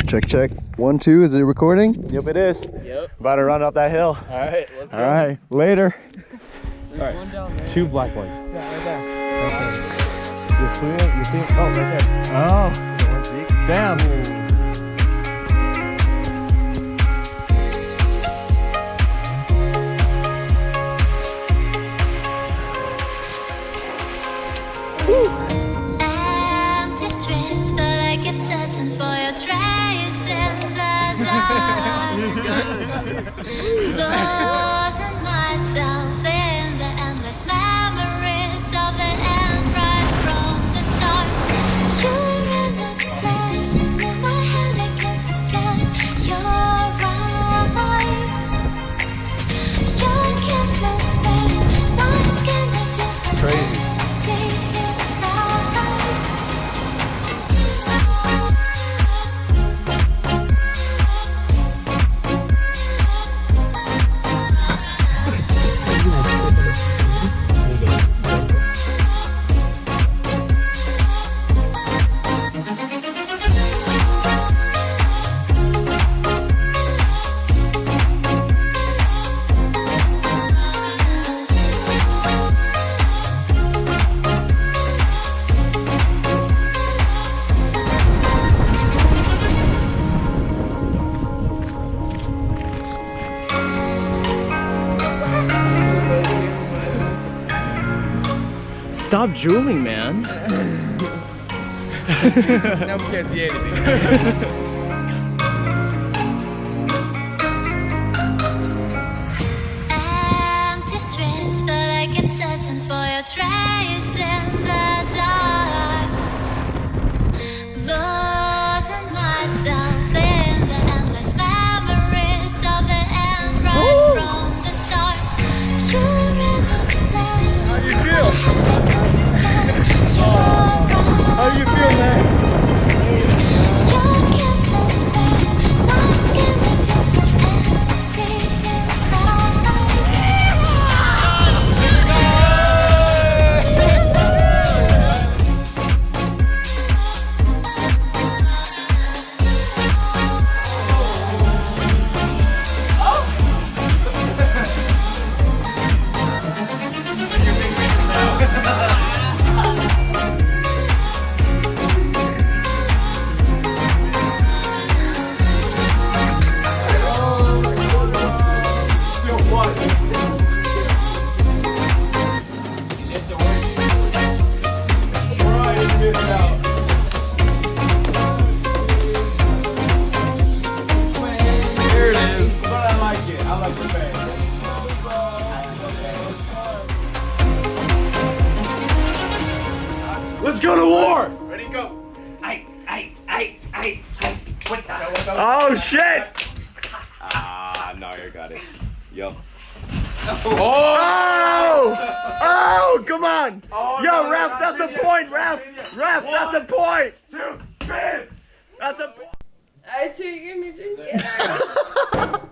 Check, check. 1, 2, is it recording? Yep, it is. Yep. About to run up that hill. All right, let's go. All right, later. There's one down there. 2 black ones. Yeah, right there. You see it? Oh, right there. Oh, damn. Empty streets, but I keep searching for your trace in the dark. Losing myself in the endless memories of the end right from the start. You're an obsession in my head, I can't forget your eyes. Your kisses burn my skin, I feel so Crazy. empty inside. Stop drooling, man. Now we can't see anything. Empty streets, but I keep searching for your trace in the dark. Losing myself in the endless memories of the end right from the start. You're an obsession. How you feel? How do you feel, man? Your kisses burn my skin, I feel so empty inside. Here it is. But I like it. I like the bag. Let's go to war! Ready, go. What the? Oh shit! Ah, no, you got it. Yup. Oh! Oh, come on! Yo, ref, that's a point, ref! Ref, that's a point! 2, spin! That's a point! I took him to just get out.